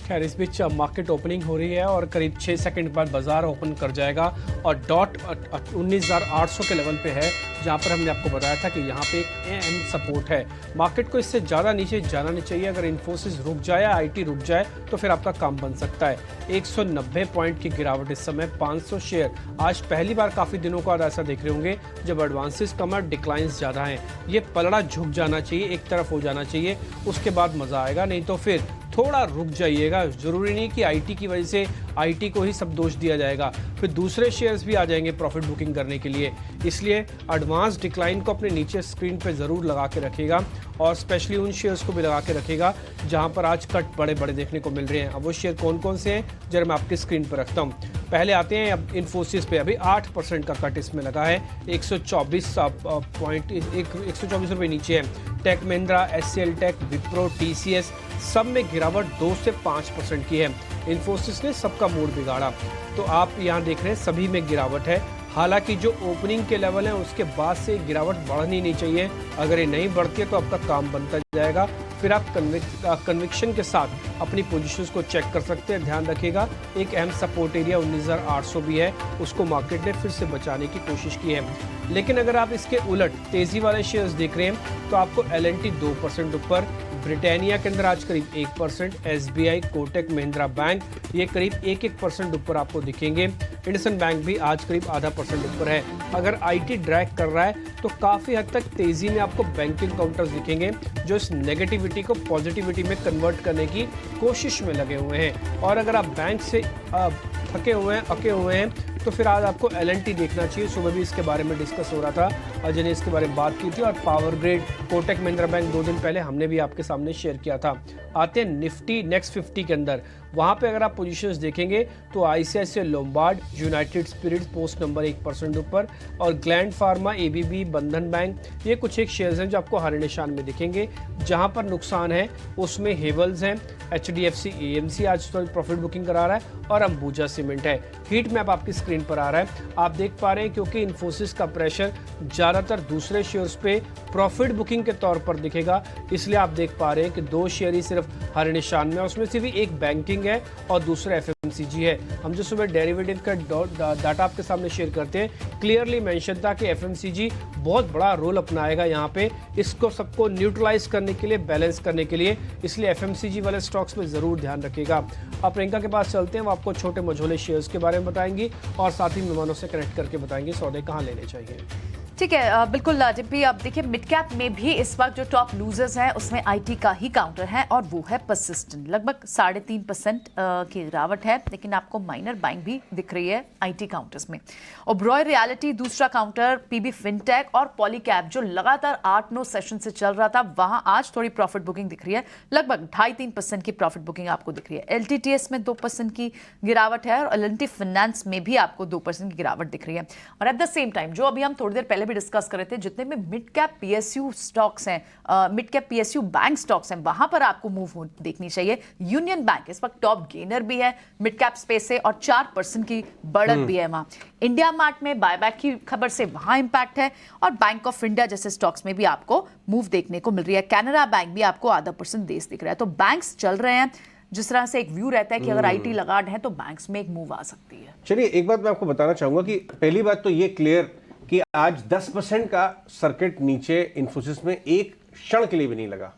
खैर इस बीच market opening हो रही है और करीब 6 सेकंड बाद बाजार ओपन कर जाएगा और डॉट 19,800 के लेवल पे है, जहां पर हमने आपको बताया था कि यहां पे एक अहम सपोर्ट है। मार्केट को इससे ज़्यादा नीचे जाना नहीं चाहिए। अगर इन्फोसिस रुक जाए या आईटी रुक जाए तो फिर आपका काम बन सकता है। 190 पॉइंट की गिरावट इस समय, 500 शेयर। आज पहली बार काफ़ी दिनों बाद ऐसा देख रहे होंगे जब एडवांसेस कम और डिक्लाइंस ज़्यादा हैं। ये पलड़ा झुक जाना चाहिए, एक तरफ हो जाना चाहिए, उसके बाद मज़ा आएगा। नहीं तो फिर थोड़ा रुक जाइएगा। ज़रूरी नहीं कि आईटी की वजह से आईटी को ही सब दोष दिया जाएगा, फिर दूसरे शेयर्स भी आ जाएंगे प्रॉफिट बुकिंग करने के लिए। इसलिए एडवांस डिक्लाइन को अपने नीचे स्क्रीन पे ज़रूर लगा के रखेगा और स्पेशली उन शेयर्स को भी लगा के रखेगा जहां पर आज कट बड़े बड़े देखने को मिल रहे हैं। अब वो शेयर कौन कौन से हैं जरा मैं आपकी स्क्रीन पर रखता हूँ। पहले आते हैं अब इन्फोसिस पे। अभी 8% का कट इसमें लगा है, 124 पॉइंट 124 रुपये नीचे है। टेक महिंद्रा, एचसीएल टेक, विप्रो, टीसीएस सब में गिरावट 2 से 5% की है। इन्फोसिस ने सबका मूड बिगाड़ा, तो आप यहाँ देख रहे हैं सभी में गिरावट है। हालांकि जो ओपनिंग के लेवल है उसके बाद से गिरावट बढ़नी नहीं चाहिए। अगर ये नहीं बढ़ती है तो आपका काम बनता जाएगा। फिर आप कन्विक्शन के साथ अपनी पोजीशंस को चेक कर सकते हैं। ध्यान रखिएगा एक अहम सपोर्ट एरिया 19,800 भी है, उसको मार्केट ने फिर से बचाने की कोशिश की है। लेकिन अगर आप इसके उलट तेजी वाले शेयर्स देख रहे हैं तो आपको एल&टी 2% ऊपर, ब्रिटानिया के अंदर आज करीब 1%, एसबीआई, कोटक महिंद्रा बैंक ये करीब 1% ऊपर आपको दिखेंगे। इंडसन बैंक भी आज करीब 0.5% ऊपर है। अगर आईटी ड्रैग कर रहा है तो काफ़ी हद तक तेज़ी में आपको बैंकिंग काउंटर्स दिखेंगे जो इस नेगेटिविटी को पॉजिटिविटी में कन्वर्ट करने की कोशिश में लगे हुए हैं। और अगर आप बैंक से थके हुए हैं, अके हुए हैं, तो फिर आज आपको एल&टी देखना चाहिए। सुबह भी इसके बारे में डिस्कस हो रहा था, अजय ने इसके बारे में बात की थी। और power grid, Kotak Mahindra bank 2 दिन पहले हमने भी आपके सामने शेयर किया था। आते हैं निफ्टी नेक्स्ट 50 के अंदर। वहाँ पे अगर आप पोजीशंस देखेंगे तो ICICI Lombard, United Spirits post number 1% ऊपर और ग्लैंड फार्मा, एबीबी, बंधन बैंक ये कुछ एक शेयर्स हैं जो आपको हरे निशान में दिखेंगे। जहाँ पर नुकसान है उसमें हेवल्स हैं, एचडीएफसी एएमसी आज तो प्रॉफिट बुकिंग करा रहा है और अंबुजा सीमेंट है। हीट मैप आपकी स्क्रीन पर आ रहा है, आप देख पा रहे हैं। क्योंकि इन्फोसिस का प्रेशर ज़्यादातर दूसरे शेयर्स पे प्रॉफिट बुकिंग के तौर पर दिखेगा, इसलिए आप देख पा रहे हैं कि 2 शेयर ही सिर्फ हरे निशान में, उसमें से भी एक बैंकिंग है और दूसरा एफएमसीजी है। हम जो सुबह डेरिवेटिव का डाटा आपके सामने शेयर करते हैं, क्लियरली मेंशन था कि एफएमसीजी बहुत बड़ा रोल अपनाएगा यहाँ पे, इसको सबको न्यूट्रलाइज करने के लिए, बैलेंस करने के लिए। इसलिए एफएमसीजी वाले स्टॉक्स पे जरूर ध्यान रखिएगा। अब प्रियंका के पास चलते हैं, वो आपको छोटे मझोले शेयर्स के बारे में बताएंगी और साथ ही मेहमानों से कनेक्ट करके बताएंगे सौदे कहाँ लेने चाहिए। ठीक है, बिल्कुल जिप्पी। अब देखिए मिड कैप में भी इस वक्त जो टॉप लूजर्स हैं उसमें आईटी का ही काउंटर है और वो है परसिस्टेंट। लगभग 3.5% की गिरावट है, लेकिन आपको माइनर बाइंग भी दिख रही है आईटी काउंटर्स में। ओबरॉय रियलिटी दूसरा काउंटर, पीबी फिनटेक और पॉलीकैब जो लगातार 8-9 सेशन से चल रहा था, वहां आज थोड़ी प्रॉफिट बुकिंग दिख रही है। लगभग 2.5-3% की प्रॉफिट बुकिंग आपको दिख रही है। एलटीटीएस में 2% की गिरावट है और एल&टी फाइनेंस में भी आपको 2% की गिरावट दिख रही है। और एट द सेम टाइम जो अभी हम थोड़ी देर पहले भी डिस्कस कर रहे थे, जितने में मिड कैप पीएसयू स्टॉक्स हैं, mid cap PSU bank stocks हैं, वहां पर आपको मूव देखनी चाहिए। यूनियन बैंक इस वक्त टॉप गेनर भी है मिड कैप स्पेस से और 4% की बढ़त भी है वहां। इंडिया मार्ट में बायबैक की खबर से वहां इंपैक्ट है और बैंक ऑफ इंडिया जैसे स्टॉक्स में भी आपको मूव देखने को मिल रही है। कैनरा बैंक भी आपको 0.5% देश दिख रहा है। तो बैंक्स चल रहे हैं। जिस तरह से एक व्यू रहता है कि अगर आईटी लगा है तो बैंक्स में एक मूव आ सकती है। चलिए एक बात मैं आपको बताना चाहूंगा कि पहली बात तो ये क्लियर कि आज 10% का सर्किट नीचे इन्फोसिस में एक क्षण के लिए भी नहीं लगा।